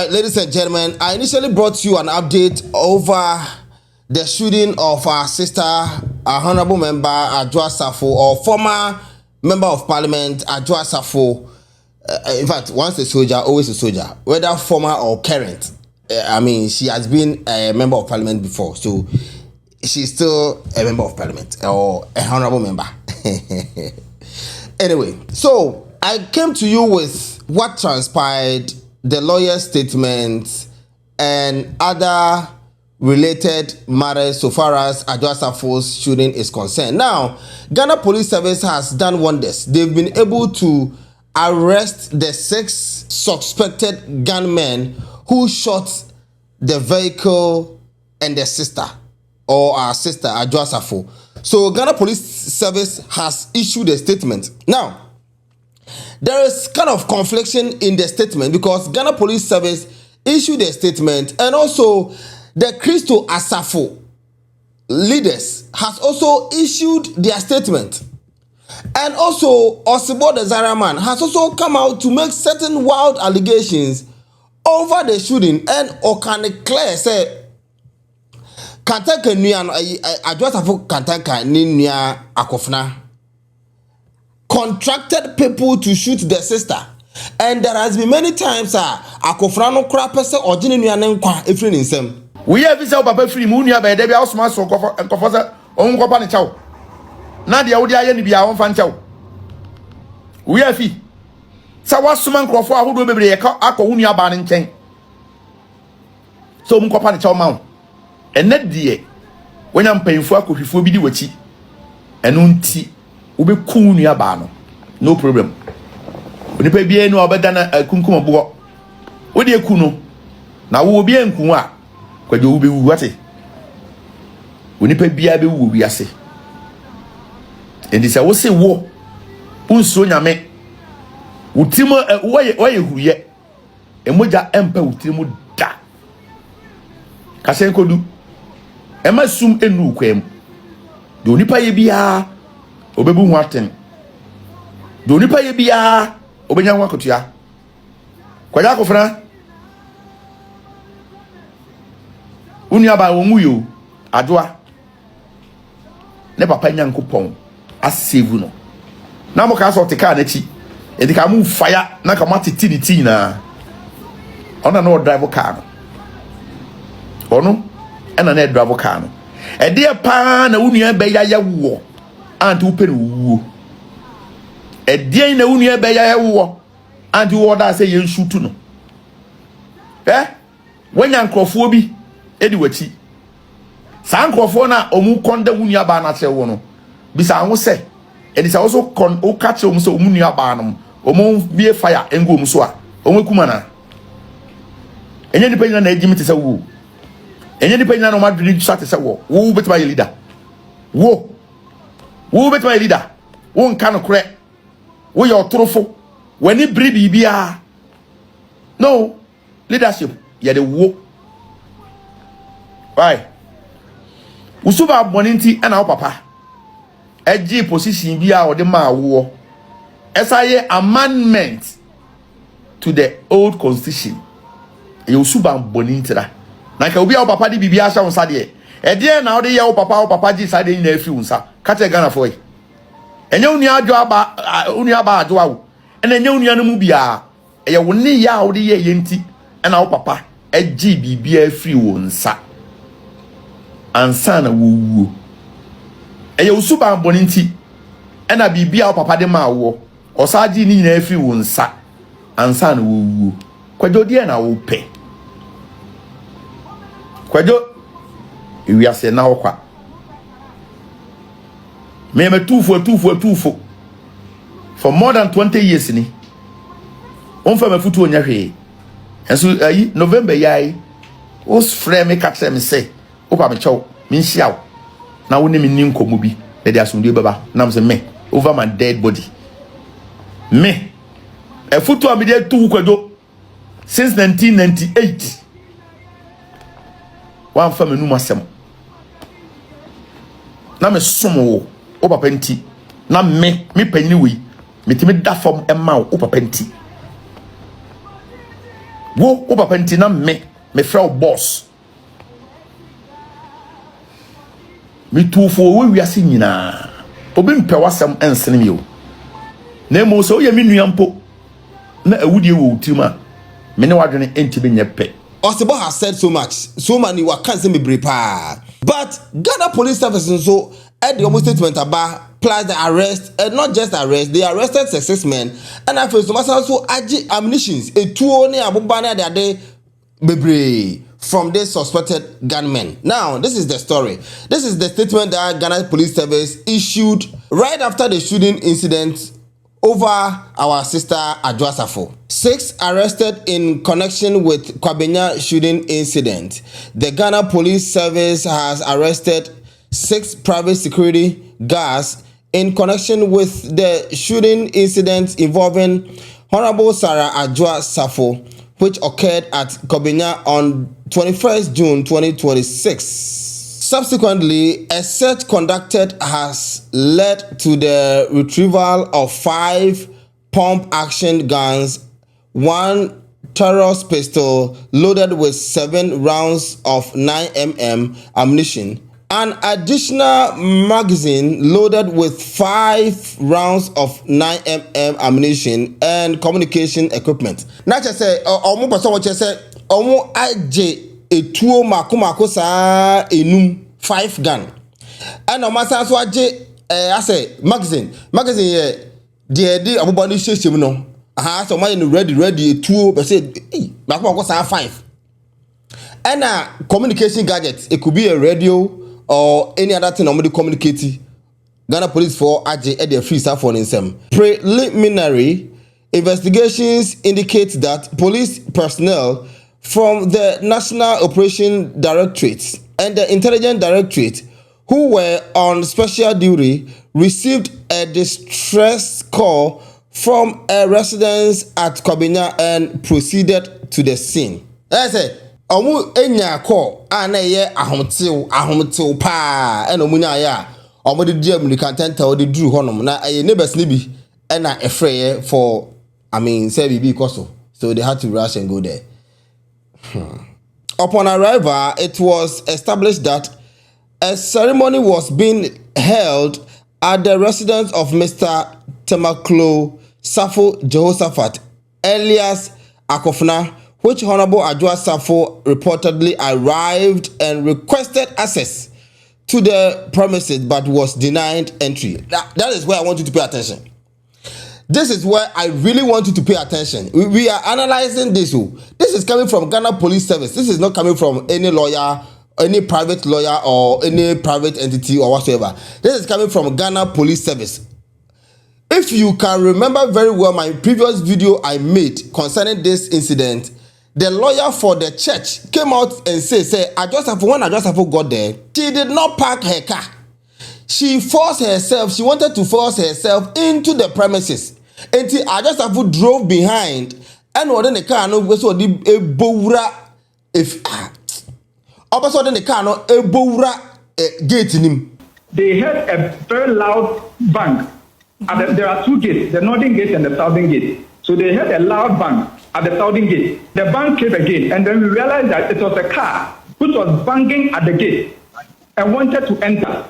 Right, ladies and gentlemen, I initially brought you an update over the shooting of our sister, our honorable member Adwoa Safo, or former member of parliament Adwoa Safo. In fact, once a soldier, always a soldier, whether former or current. I mean, she has been a member of parliament before, so she's still a member of parliament or a honorable member. Anyway, so I came to you with what transpired, the lawyer's statement, and other related matters so far as Adwoa Safo's shooting is concerned. Now, Ghana Police Service has done wonders. They've been able to arrest the 6 suspected gunmen who shot the vehicle and the sister, or our sister Adwoa Safo. So Ghana Police Service has issued a statement. Now, there is kind of confliction in the statement because Ghana Police Service issued a statement, and also the Cries Asafo leaders has also issued their statement. And also Osebo the Zaraman has also come out to make certain wild allegations over the shooting, and Okane Clear say Kantaka Nuan Adwoa Safo Kantaka Ninia Akofna contracted people to shoot the sister, and there has been many times Akofna no kra pese ojine nuane nkwa efri nsem. We have this papa free moon ya by the house master and confosa on company chow. Nadia would I be our fan chow. We have fee. So what's some crofo who will be a unia banning chain. So company chow mount. And net dear, when I'm paying for a coffee for be wachi and unti ube kunia bano. No problem. When you pay bien no better than a kunkum book. What do you kuno? Now will be in kuma. Kwa jo ube wate. When you pay beer be will be a say. And this I will say war. Unso nyame. Utimo why who ye. And moja empe utimo da. Kasenko du. Emma sum enu kwem. Do nipa ye bia obebu ho aten. Do nipa ye bia obenya ho akotua. Kwaya akofra. Unia ba wonwu yo Adwoa. Ne papa nyankopon asave no. Na mo ka so te ka na chi. E di ka mu fire na ka matiti ni ti na. Ona no drive car no. Ono ena na drive car no. E de pa na unua be ya wo anti upe no wuo. E de na unua be ya wo anti wo da say yen shoot no. Wanya nkrofo bi edi wachi. Sa nkrofo na omu konda unua ba na che wo no. Bisa ho se edi sa also kon o catch omu so omu nua ba no. Omu bie fire engo omu so a. Omu kuma na. Enye ni penya na ejimi te se wo. Enye ni penya na ma dri chat te se wo. Wo betima ye leader. Wo betima ye leader. Wo nka no kre. Wo ye otorofo. Wani bri bibia. No leadership ye de wo. Why? Usuba boninti ana wo papa. Eji position bia o de ma wo. Esaye amendment to the old constitution. E usuba boninti ra. Na ka obi a wo papa di bibia sha unsa de. E de na wo de ye wo papa ji sa de na afi unsa. Ka te Ghana for e. Enye uni Adwoa ba Adwoa wo. Ena enye uni anu mu bia. E ye wo ne ya wo de ye yenti. Ena wo papa eji bibia afi wo nsa. Ansa na wo. Eye usuba boninti. Ena bibia wo papa de ma wo. Osaji ni nyina afi wo nsa. Ansa na wo. Kwajo de na wo pe. Kwajo iwiase na wo kwa. Me tufo for more than 20 years ni. Onfa mafutu onya hwe. Enso ayi November yai os frame me catch me say opa me chow me nhia na wo ne me nin komo bi na dia asundue baba na me me over my dead body me e futu am dey tu kwado since 1998 wan fa me numa sem na me somo o papa nti na me panyi wi metimi da fom emma o papa nti Wo papa ntina me frɛ boss. Me tu fo we wiase nyina. Obi mpɛ wasɛm ensene me o. Na mo so ye me nua mpo. Na awudie wo utim a me ne wadwene enti be nyɛ Osebo has said so much. So many were can't say me prepare. But Ghana Police Service so at the almost statement about plus the arrest, and not just arrest, they arrested 6 men. And I first also aji ammunitions, a 2 near Abubana that day bebre from this suspected gunmen. Now, this is the story. This is the statement that Ghana Police Service issued right after the shooting incident over our sister Adwoa Safo. 6 arrested in connection with Kwabena shooting incident. The Ghana Police Service has arrested 6 private security guards in connection with the shooting incident involving Honorable Sarah Adwoa Safo, which occurred at Kwabena on 21st June 2026. Subsequently, a search conducted has led to the retrieval of 5 pump-action guns, 1 Taurus pistol loaded with 7 rounds of 9mm ammunition, an additional magazine loaded with 5 rounds of 9mm ammunition, and communication equipment. Now, just say, omo person what you say, omo aje etuo mako sa enum 5 gun. And omo sa so aje I say magazine ye de abobani hyehyem no. Aha so my ready etuo be say mako sa 5. And communication gadgets, it could be a radio or any other thing normally communicate. Ghana Police for aje e dey free Safo in some. Preliminary investigations indicate that police personnel from the National Operation Directorate and the Intelligence Directorate who were on special duty received a distress call from a residence at Kwabena and proceeded to the scene. I say omu enya call ana ye ahomtew pa ena omunya ya omo de dia American tenta de duru honom na aye neighbors ni bi ena efreye for say bibi koso, so they had to rush and go there. Upon arrival, it was established that a ceremony was being held at the residence of Mr. Temaklo Safo Jehoshaphat alias Akofna, which Honorable Adwoa Safo reportedly arrived and requested access to the premises but was denied entry. That is where I want you to pay attention. This is where I really want you to pay attention. We are analyzing this. This is coming from Ghana Police Service. This is not coming from any lawyer, any private lawyer or any private entity or whatsoever. This is coming from Ghana Police Service. If you can remember very well my previous video I made concerning this incident, the lawyer for the church came out and said, when Adwoa Safo got there, she did not park her car. She wanted to force herself into the premises. Until Adwoa Safo drove behind and within the car no so the ebowura if also the car no ebowura gate nim. They had a very loud bang. There are 2 gates, the northern gate and the southern gate. So they had a loud bang at the southern gate. The bang came again, and then we realized that it was a car which was banging at the gate and wanted to enter.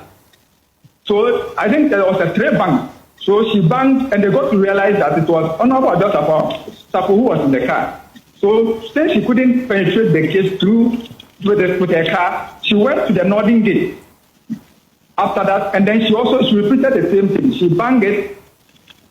So I think there was a 3 bang. So she banged, and they got to realize that it was Honorable Adwoa Safo who was in the car. So since she couldn't penetrate the gate through with her car, she went to the northern gate. After that, and then she repeated the same thing. She banged it.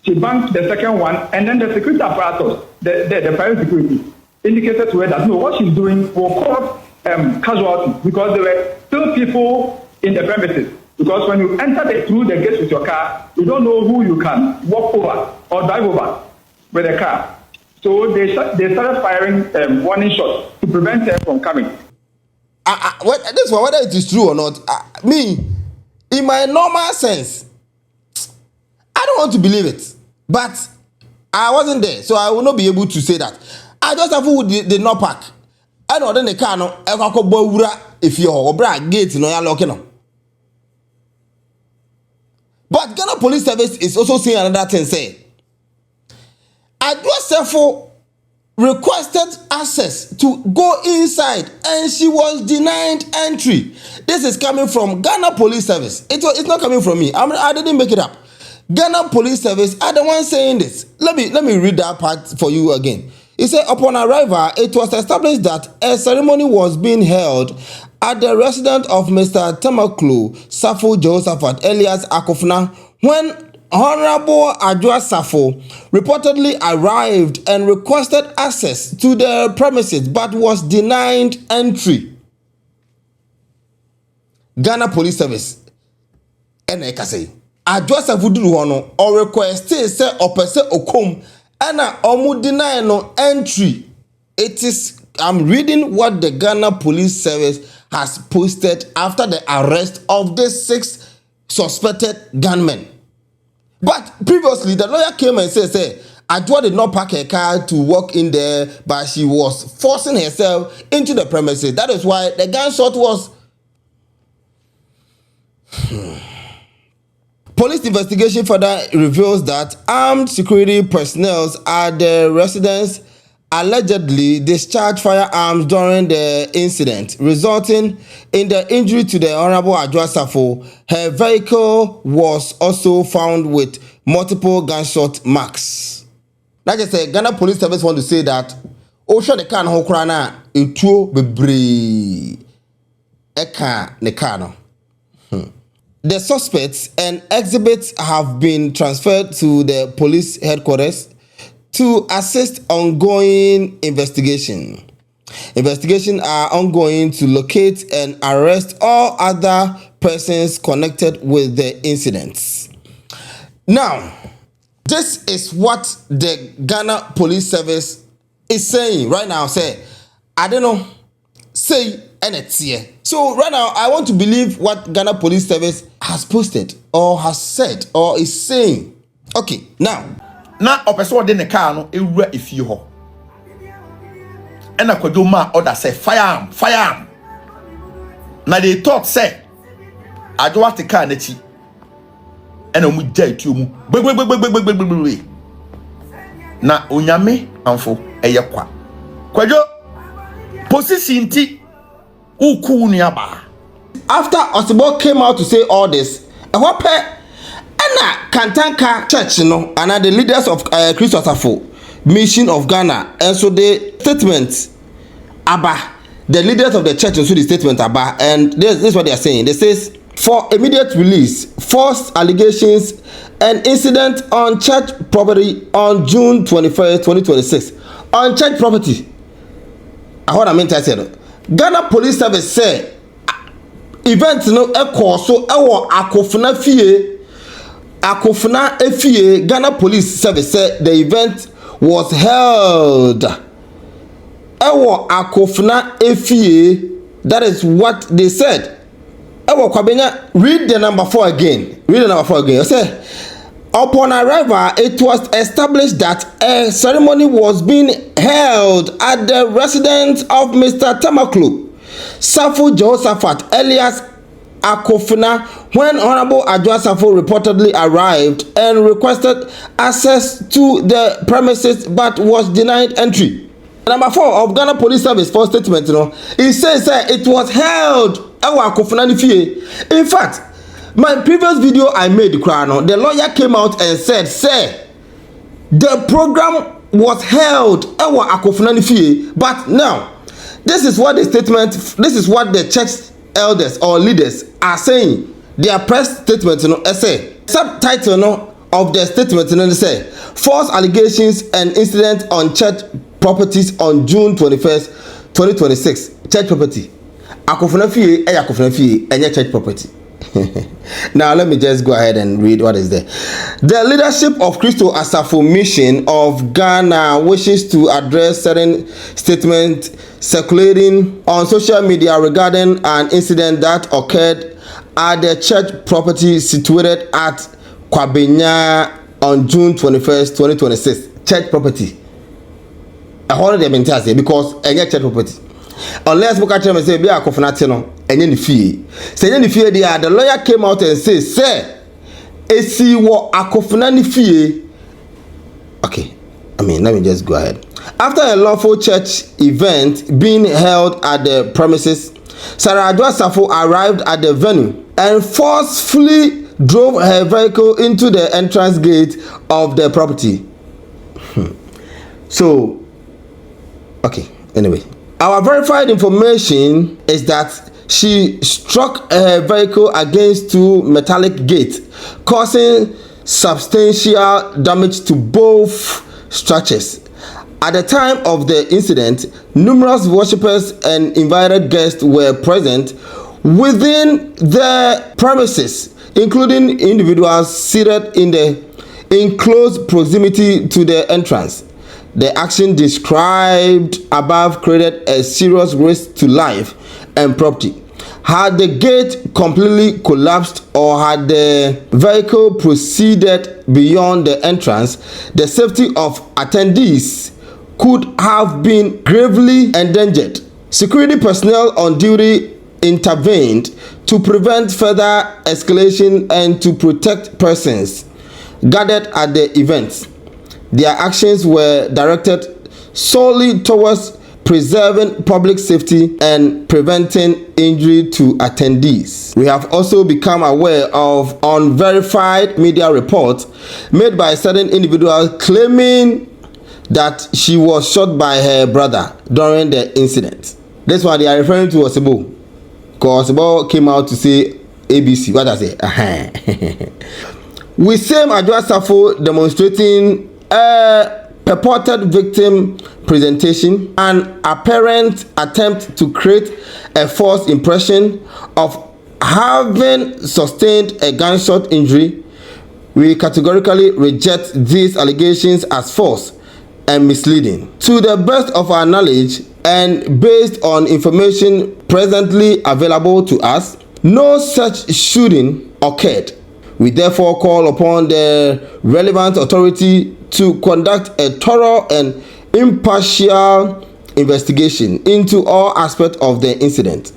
She banged the second one, and then the security apparatus, the private security, indicated to her that no, what she's doing will cause casualty because there were still people in the premises. Because when you enter through the gate with your car, you don't know who you can walk over or drive over with a car. So they started firing warning shots to prevent her from coming. This one, whether it is true or not, me, in my normal sense, I don't want to believe it. But I wasn't there, so I will not be able to say that. I just have who did not park. I know then the car no, if you're gate no, you're locking. But Ghana Police Service is also saying another thing. Say, Adwoa Safo requested access to go inside and she was denied entry. This is coming from Ghana Police Service. It's not coming from me. I didn't make it up. Ghana Police Service are the ones saying this. Let me read that part for you again. It said, upon arrival, it was established that a ceremony was being held at the residence of Mr. Tamaklu Safo Jehoshaphat alias Akofna when Honorable Adwoa Safo reportedly arrived and requested access to the premises but was denied entry. Ghana Police Service. Say Adwoa Safo duru hono or requested say opese okom ana omu deny no entry. It is, I'm reading what the Ghana Police Service has posted after the arrest of the 6 suspected gunmen. But previously, the lawyer came and said, Adwoa did not park her car to walk in there, but she was forcing herself into the premises. That is why the gunshot was... Police investigation further reveals that armed security personnel at the residence allegedly discharged firearms during the incident, resulting in the injury to the Honorable Adwoa Safo. Her vehicle was also found with multiple gunshot marks. Like I said, Ghana Police Service want to say that Osha the car no krana etuo bebre eka ne car no. The suspects and exhibits have been transferred to the police headquarters to assist ongoing investigation. Investigations are ongoing to locate and arrest all other persons connected with the incidents. Now, this is what the Ghana Police Service is saying right now. Say, I don't know, say, and it's here. So right now, I want to believe what Ghana Police Service has posted or has said or is saying. Okay, now. Na opeso de ne car no ewura efie ho. And a kwadoma order say firearm. Na they thought say Adwoa te car na chi. And omu jai tu mu. Na onyame amfo eye kwa. Kwadwo position ti uku nuaba. After Osebo came out to say all this, what Anna Kantanka Church, and the leaders of Cries Mission of Ghana, and so the statement Abba, the leaders of the church also the statement Abba, and this is what they are saying. They says for immediate release, false allegations and incident on church property on June 21st, 2026. On church property, what I mean to say, Ghana Police Service say event no echo so ewo Akofna efie. Ghana Police Service said the event was held ewo Akofna efie. That is what they said. Ewo kwabenya. Read the number 4 again. I say upon arrival, it was established that a ceremony was being held at the residence of Mr. Tamaklu Safo Jehoshaphat alias Akofna when Honorable Adwoa Safo reportedly arrived and requested access to the premises but was denied entry. Number 4 of Ghana Police Service for statement, it says it was held ewa Akofna ni fie. In fact, my previous video I made, the lawyer came out and said, the program was held ewa Akofna ni fie. But now, this is what the church elders or leaders are saying. Their press statement, essay. Subtitle of their statement, they say, false allegations and incident on church properties on June 21st, 2026. Church property. Akofna fie, Akofna fie, and church property. Now let me just go ahead and read what is there. The leadership of Safo Mission of Ghana wishes to address certain statements circulating on social media regarding an incident that occurred at the church property situated at Kwabenya on June 21st, 2026. Church property. I hold them in Thursday because any church property. Unless we catch them and say, be a covenant, and any fee. Say any fee, the lawyer came out and said, sir, AC what a covenant fee. Okay, let me just go ahead. After a lawful church event being held at the premises, Sarah Adwoa Safo arrived at the venue and forcefully drove her vehicle into the entrance gate of the property. So, okay, anyway. Our verified information is that she struck her vehicle against two metallic gates, causing substantial damage to both structures. At the time of the incident, numerous worshippers and invited guests were present within the premises, including individuals seated in close proximity to the entrance. The action described above created a serious risk to life and property. Had the gate completely collapsed or had the vehicle proceeded beyond the entrance, the safety of attendees could have been gravely endangered. Security personnel on duty intervened to prevent further escalation and to protect persons gathered at the event. Their actions were directed solely towards preserving public safety and preventing injury to attendees. We have also become aware of unverified media reports made by certain individuals claiming that she was shot by her brother during the incident. This one they are referring to Osebo, because Osebo came out to say ABC. What I say? We same Adwoa Safo demonstrating a purported victim presentation, an apparent attempt to create a false impression of having sustained a gunshot injury. We categorically reject these allegations as false and misleading. To the best of our knowledge and based on information presently available to us, no such shooting occurred. We therefore call upon the relevant authority to conduct a thorough and impartial investigation into all aspects of the incident.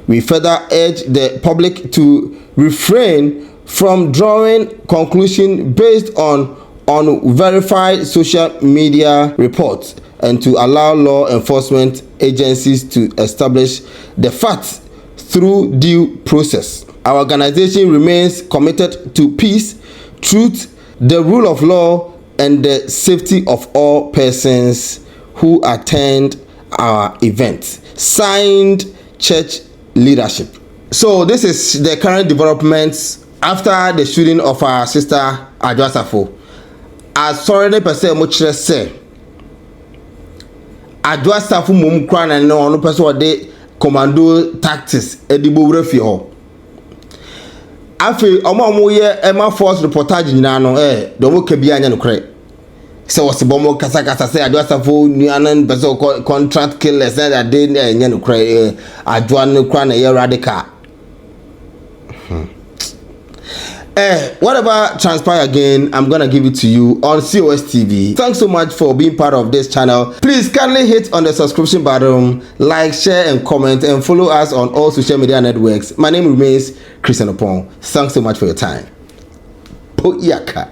We further urge the public to refrain from drawing conclusions based on unverified social media reports and to allow law enforcement agencies to establish the facts through due process. Our organization remains committed to peace, truth, the rule of law, and the safety of all persons who attend our events. Signed, church leadership. So this is the current developments after the shooting of our sister Adwoa Safo. As sorry ne pese mo kire se Adwoa Safo mom kra na no no pese ode commando tactics edibo wura fi ho. Afi omo ye ema force reportage nyina no do mo ka bia anya no kre se Osebo mo kasa se Adwoa Safo nuanan pese contract killers that dey anya no kre Adwoa no kra na ye radical. Whatever transpire again, I'm gonna give it to you on COS TV. Thanks so much for being part of this channel. Please kindly hit on the subscription button, like, share, and comment, and follow us on all social media networks. My name remains Cries. Thanks so much for your time. Poyaka.